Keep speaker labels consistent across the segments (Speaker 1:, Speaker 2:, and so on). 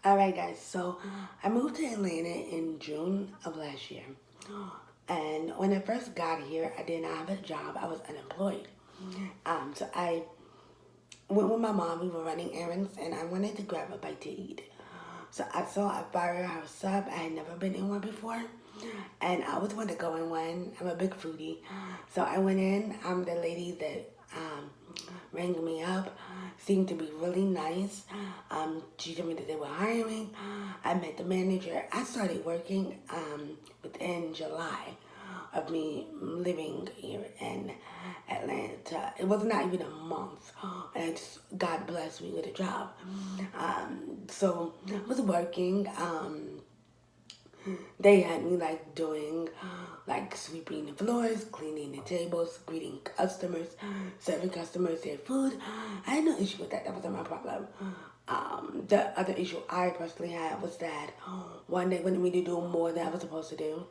Speaker 1: Alright guys, so I moved to Atlanta in June of last year. And when I first got here, I did not have a job. I was unemployed. So I went with my mom. We were running errands and I wanted to grab a bite to eat. So I saw a firehouse sub. I had never been in one before. And I always wanted to go in one. I'm a big foodie. So I went in. The lady that rang me up seemed to be really nice. She told me that they were hiring. I met the manager. I started working within July of me living here in Atlanta. It was not even a month, and God blessed me with a job. So I was working. They had me like doing like sweeping the floors, cleaning the tables, greeting customers, serving customers their food. I had no issue with that. That wasn't my problem. The other issue I personally had was that one day wanted me to do more than I was supposed to do,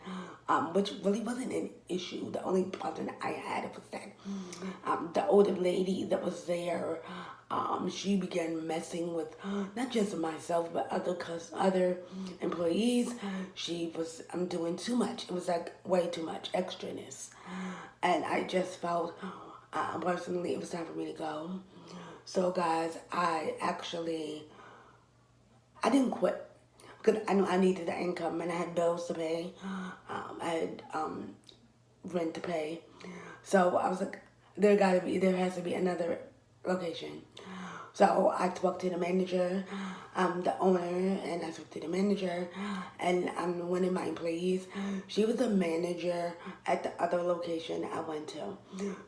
Speaker 1: which really wasn't an issue. The only problem that I had was that the older lady that was there, she began messing with not just myself but other employees. She was doing too much. It was like way too much extraness, and I just felt personally it was time for me to go. So guys, I didn't quit because I knew I needed the income and I had bills to pay. I had rent to pay. So I was like, there has to be another location. So I spoke to the manager, the owner, and I spoke to the manager, and one of my employees. She was the manager at the other location I went to.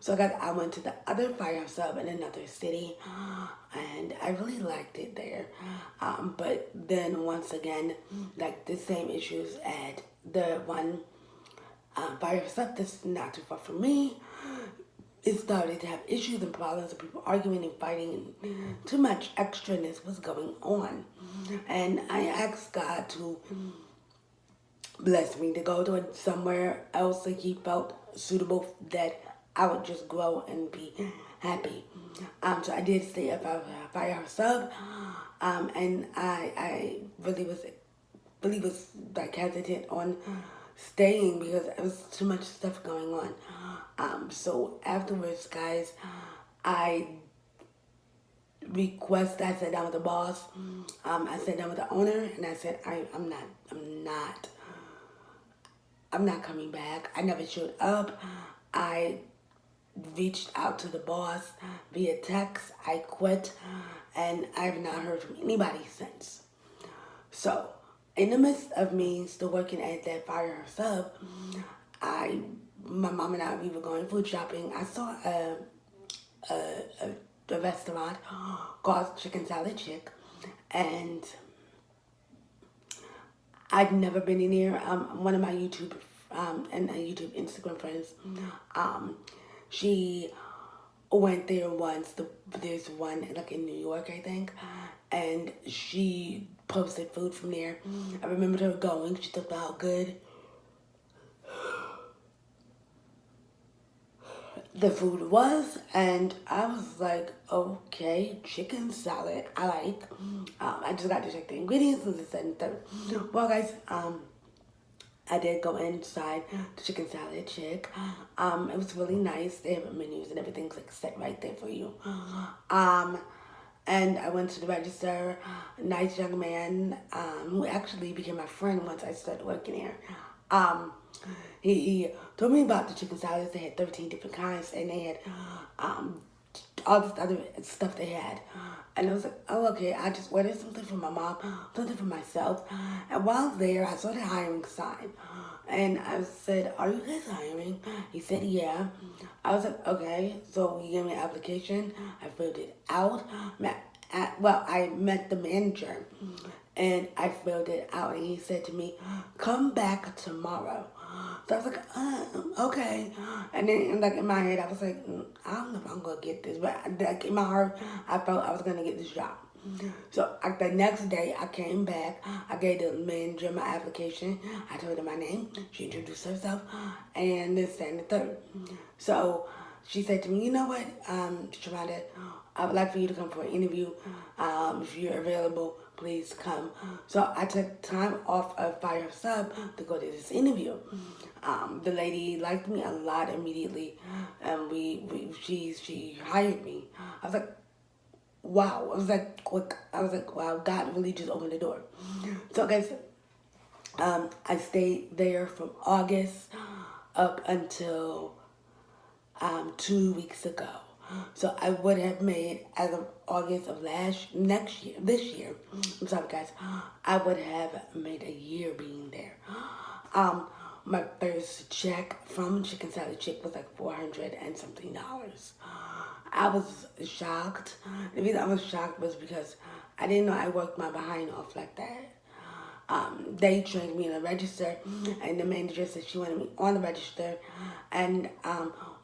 Speaker 1: So I went to the other firehouse sub in another city, and I really liked it there. But then once again, like the same issues at the one firehouse sub that's not too far from me. It started to have issues and problems and people arguing and fighting and too much extraness was going on. And I asked God to bless me to go to somewhere else that he felt suitable that I would just grow and be happy. So I did stay at a firehouse sub, and I really was like hesitant on staying because there was too much stuff going on. So afterwards, guys, I sat down with the boss. I sat down with the owner, and I said, I'm not coming back. I never showed up. I reached out to the boss via text. I quit, and I have not heard from anybody since. So, in the midst of me still working at that firehouse sub, my mom and I, we were going food shopping. I saw a restaurant called Chicken Salad Chick, and I'd never been in here. One of my YouTube and YouTube Instagram friends, she went there once. There's one like in New York, I think, and she posted food from there. I remembered her going. She talked about how good the food was, and I was like, okay, chicken salad, I like. I just got to check the ingredients and this and that. Well, guys, I did go inside the Chicken Salad Chick. It was really nice. They have menus and everything's like set right there for you. And I went to the register. A nice young man who actually became my friend once I started working here. He told me about the chicken salads. They had 13 different kinds, and they had all this other stuff they had. And I was like, oh, okay, I just ordered something for my mom, something for myself. And while there, I saw the hiring sign. And I said, are you guys hiring? He said, yeah. I was like, okay. So he gave me an application. I filled it out. I met the manager, and I filled it out. And he said to me, come back tomorrow. So I was like, okay. And then, like, in my head, I was like, I don't know if I'm going to get this. But, like, in my heart, I felt I was going to get this job. So, like, the next day, I came back. I gave the manager my application. I told her my name. She introduced herself. And this and the third. So, she said to me, you know what, Sharonda, I would like for you to come for an interview if you're available please come. So I took time off of Fire Sub to go to this interview. The lady liked me a lot immediately, and she hired me. I was like, wow. I was like, quick. I was like, wow, God really just opened the door. So guys, I stayed there from August up until 2 weeks ago. So I would have made, as of August of this year, I'm sorry guys, I would have made a year being there. My first check from Chicken Salad Chick was like $400 and something dollars. I was shocked. The reason I was shocked was because I didn't know I worked my behind off like that. They trained me in the register, and the manager said she wanted me on the register. And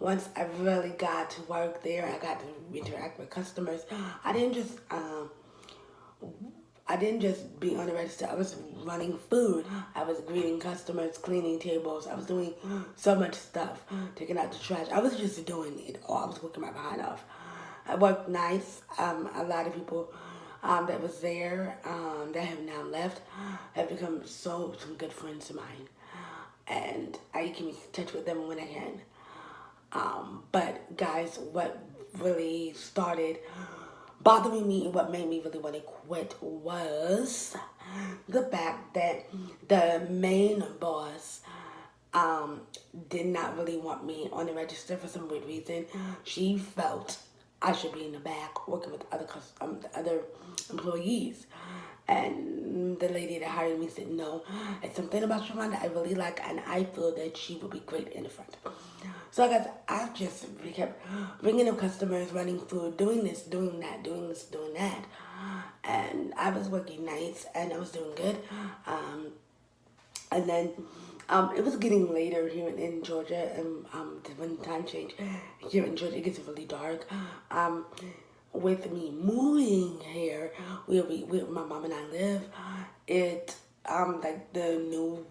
Speaker 1: once I really got to work there, I got to interact with customers. I didn't just be on the register. I was running food. I was greeting customers, cleaning tables. I was doing so much stuff, taking out the trash. I was just doing it all. I was working my behind off. I worked nights. A lot of people that was there that have now left have become some good friends of mine, and I keep in touch with them when I can. But guys, what really started bothering me and what made me really want to quit was the fact that the main boss did not really want me on the register for some weird reason. She felt I should be in the back working with other employees. And the lady that hired me said, no, it's something about Sharonda I really like, and I feel that she would be great in the front. So guys, I just kept bringing up customers, running food, doing this, doing that, doing this, doing that. And I was working nights, and I was doing good. And then it was getting later here in Georgia, and when time changed, here in Georgia it gets really dark. With me moving here, where my mom and I live, it like the new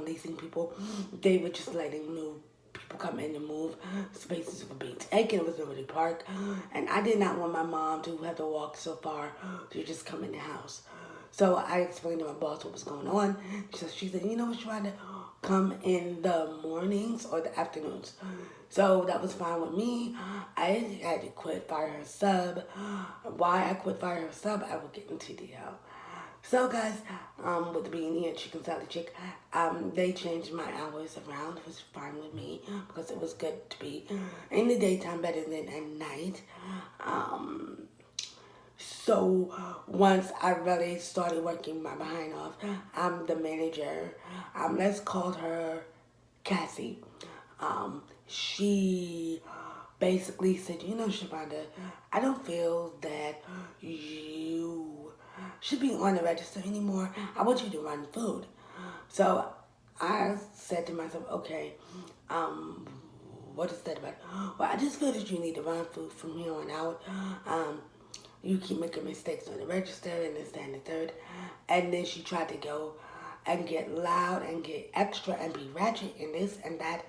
Speaker 1: leasing people, they were just letting new people come in and move. Spaces were being taken. It was already parked, and I did not want my mom to have to walk so far to just come in the house. So I explained to my boss what was going on. So she said, you know what, you want to come in the mornings or the afternoons. So that was fine with me. I had to quit Fire Sub. Why I quit Fire Sub, I will get into detail. So guys, with being here at Chicken Salad Chick, they changed my hours around. It was fine with me because it was good to be in the daytime better than at night. So once I really started working my behind off, the manager, let's call her Cassie. She basically said, you know, Shavonda, I don't feel that you should be on the register anymore. I want you to run food. So I said to myself, okay, what is that about? Well, I just feel that you need to run food from here on out. You keep making mistakes on the register and this, that, and the third. And then she tried to go and get loud and get extra and be ratchet and this and that.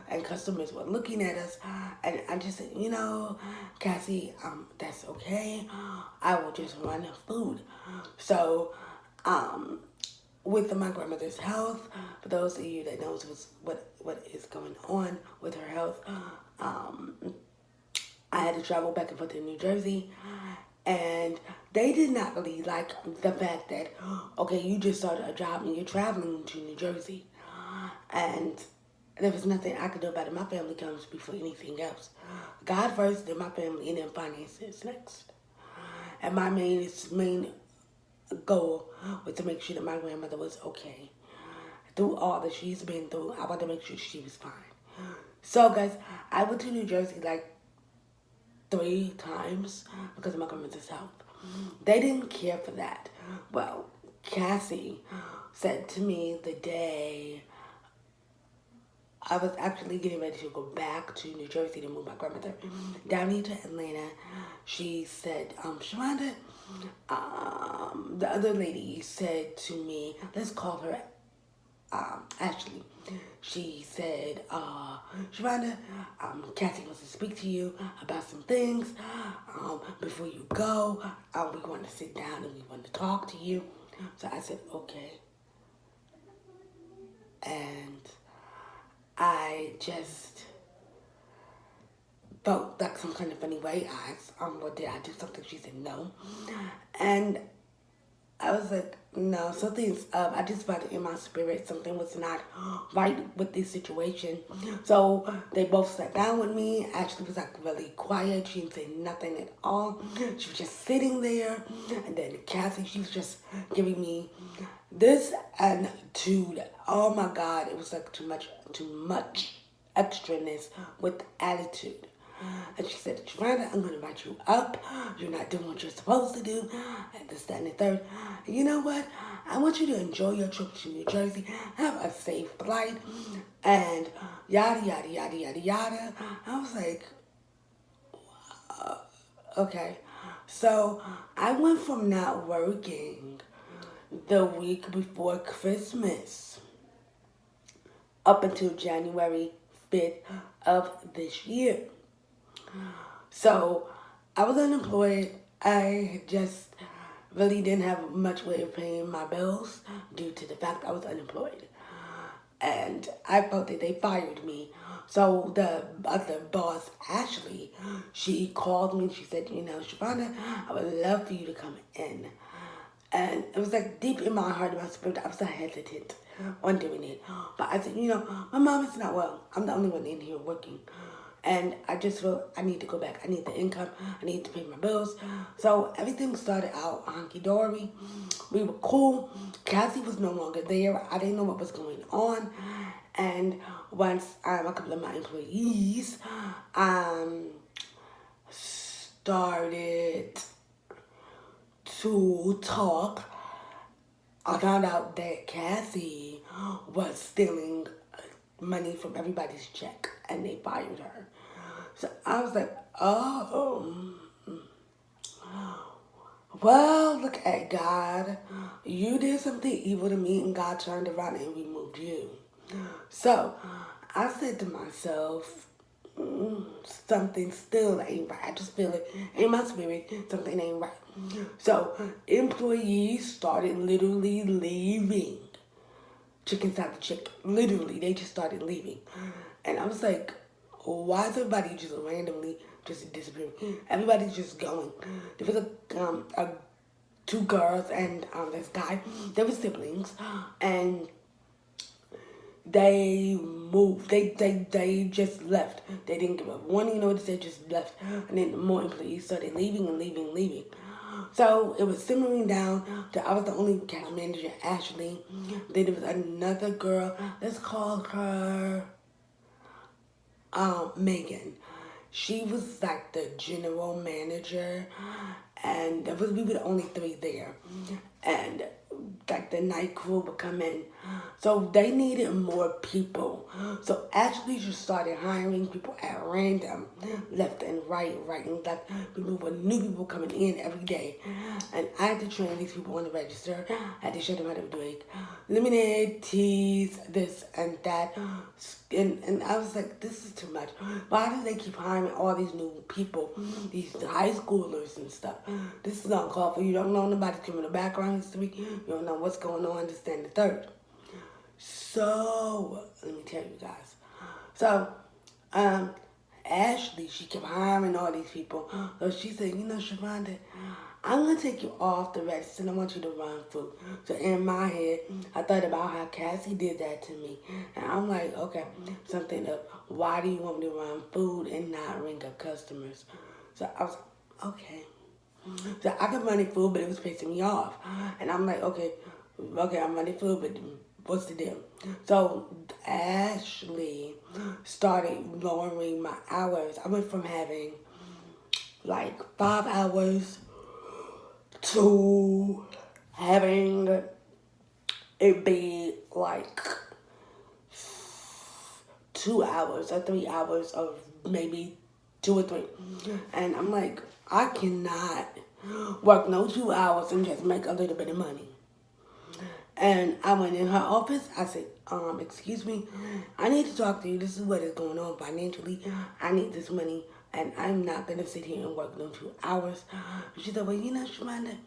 Speaker 1: And customers were looking at us. And I just said, you know, Cassie, that's okay. I will just run the food. So, with my grandmother's health, for those of you that knows what is going on with her health, I had to travel back and forth to New Jersey. And they did not really like the fact that, okay, you just started a job and you're traveling to New Jersey. And there was nothing I could do about it. My family comes before anything else. God first, then my family, and then finances next. And my main goal was to make sure that my grandmother was okay. Through all that she's been through, I wanted to make sure she was fine. So guys, I went to New Jersey like 3 times because of my grandmother's health. They didn't care for that. Well, Cassie said to me the day I was actually getting ready to go back to New Jersey to move my grandmother down here to Atlanta, she said, Sharonda, the other lady said to me, let's call her Ashley. She said, Sharonda, Kathy wants to speak to you about some things. Before you go, we want to sit down and we want to talk to you. So I said, okay. And I just felt like some kind of funny way. I asked, well, did I do something? She said, no. And I was like, no, something's up. I just felt it in my spirit. Something was not right with this situation. So they both sat down with me. Ashley was like really quiet. She didn't say nothing at all. She was just sitting there. And then Kathy, she was just giving me this attitude. Oh my God, it was like too much extraness with attitude. And she said, Sharonda, I'm going to write you up. You're not doing what you're supposed to do. And this, that, and the third. And you know what? I want you to enjoy your trip to New Jersey. Have a safe flight. And yada, yada, yada, yada, yada. I was like, okay. So I went from not working the week before Christmas up until January 5th of this year. So I was unemployed. I just really didn't have much way of paying my bills due to the fact I was unemployed. And I felt that they fired me. So the other boss, Ashley, she called me and she said, Sharonda, I would love for you to come in. And it was like deep in my heart, in my spirit, I was so hesitant on doing it. But I said, my mom is not well. I'm the only one in here working. And I just feel I need to go back. I need the income. I need to pay my bills. So everything started out hunky-dory. We were cool. Kathy was no longer there. I didn't know what was going on. And once a couple of my employees started to talk, I found out that Kathy was stealing money from everybody's check and they fired her. So I was like, oh, well, look at God. You did something evil to me and God turned around and removed you. So I said to myself, something still ain't right. I just feel it in my spirit, something ain't right. So employees started literally leaving. Chickens out the chick. Literally, they just started leaving. And I was like, why is everybody just randomly just disappearing? Everybody's just going. There was two girls and this guy. They were siblings. And they moved. They just left. They didn't give a warning notice. They just left. And then more employees started leaving and leaving. So it was simmering down to I was the only cash manager, Ashley. Then there was another girl. Let's call her Megan. She was like the general manager, and we were the only three there. And like the night crew would come in. So they needed more people. So Ashley just started hiring people at random, left and right and left. People with new people coming in every day. And I had to train these people on the register. I had to show them how to do it. Lemonade, teas, this and that. And I was like, this is too much. Why do they keep hiring all these new people, these high schoolers and stuff? This is uncalled for. You don't know nobody's criminal background history. You don't know what's going on, this, and the third. So, let me tell you guys. So, Ashley, she kept hiring all these people. So she said, Sharonda, I'm going to take you off the register and I want you to run food. So in my head, I thought about how Cassie did that to me. And I'm like, okay, something up. Why do you want me to run food and not ring up customers? So I was like, okay. So I could run food, but it was pissing me off. And I'm like, okay, I'm running food, but what's the deal? So Ashley started lowering my hours. I went from having like 5 hours to having it be like 2 hours or 3 hours of maybe 2 or 3. And I'm like, I cannot work no 2 hours and just make a little bit of money. And I went in her office. I said, excuse me, I need to talk to you. This is what is going on financially. I need this money, and I'm not going to sit here and work no 2 hours. She said, well, Sharonda,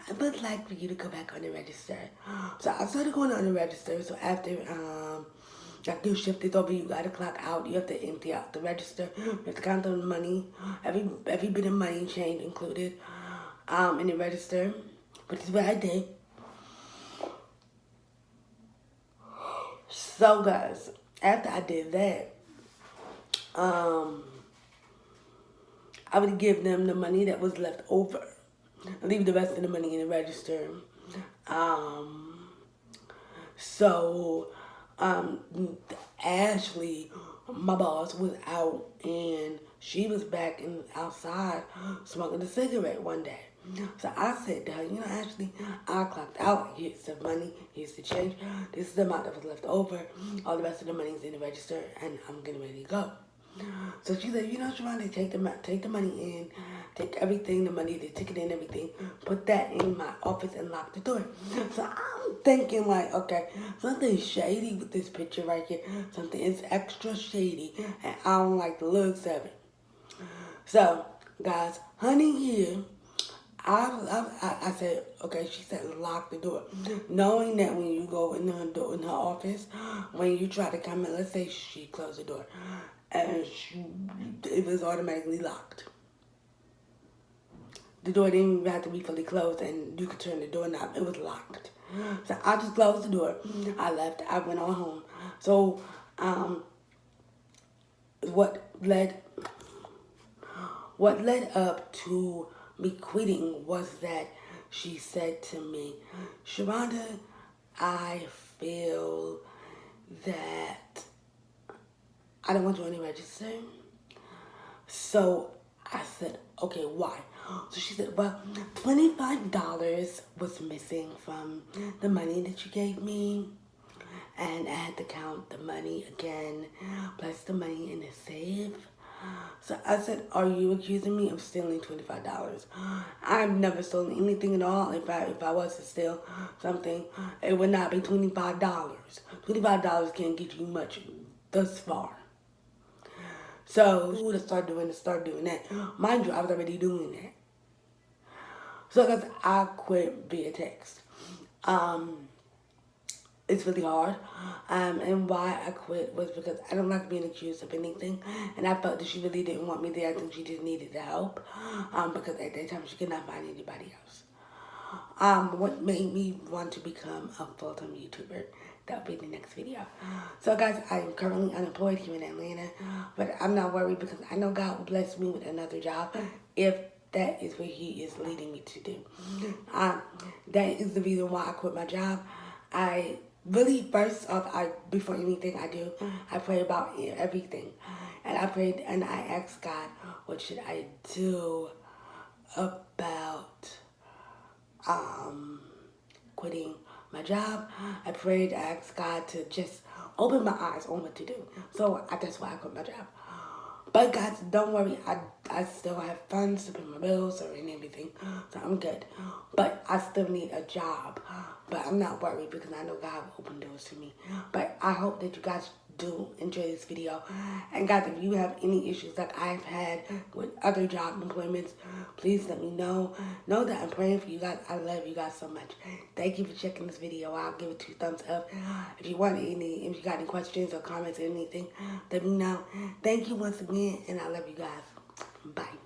Speaker 1: I would like for you to go back on the register. So I started going on the register. So after, like your shift is over, you gotta clock out. You have to empty out the register. You have to count the money, every bit of money, change included, in the register, which is what I did. So guys, after I did that, I would give them the money that was left over, leave the rest of the money in the register. So Ashley, my boss, was out and she was back outside smoking a cigarette one day. So I said to her, Ashley, I clocked out. Here's the money. Here's the change. This is the amount that was left over. All the rest of the money's in the register, and I'm getting ready to go. So she said, Sharonda, take the money in, take everything, the money, the ticket and everything, put that in my office and lock the door. So I'm thinking like, okay, something shady with this picture right here. Something is extra shady, and I don't like the looks of it. So, guys, honey here, I said, okay, she said lock the door. Knowing that when you go in her office, when you try to come in, let's say she closed the door, and it was automatically locked. The door didn't even have to be fully closed, and you could turn the doorknob. It was locked. So I just closed the door. I left. I went on home. So, what led up to me quitting was that she said to me, Sharonda, I feel that I don't want you on the register. So I said, okay, why? So she said, well, $25 was missing from the money that you gave me. And I had to count the money again, plus the money in the safe. So I said, are you accusing me of stealing $25? I've never stolen anything at all. If I was to steal something, it would not be $25. $25 can't get you much thus far. So she would have started doing that. Mind you, I was already doing that. So guys, I quit via text. It's really hard. And why I quit was because I don't like being accused of anything. And I felt that she really didn't want me there. I think she just needed the help. Because at that time she could not find anybody else. What made me want to become a full-time YouTuber. That'll be the next video. So guys, I am currently unemployed here in Atlanta. But I'm not worried because I know God will bless me with another job if that is what He is leading me to do. That is the reason why I quit my job. I really, first off, before anything I do, I pray about everything. And I prayed and I asked God, what should I do about quitting my job? I prayed, I asked God to just open my eyes on what to do. So that's why I quit my job. But guys, don't worry, I still have funds to pay my bills or anything, so I'm good. But I still need a job. But I'm not worried because I know God will open doors for me. But I hope that you guys do enjoy this video. And guys, if you have any issues like I've had with other job employments, please let me know. Know that I'm praying for you guys. I love you guys so much. Thank you for checking this video. I'll give it 2 thumbs up. If you got any questions or comments or anything, let me know. Thank you once again, and I love you guys. Bye.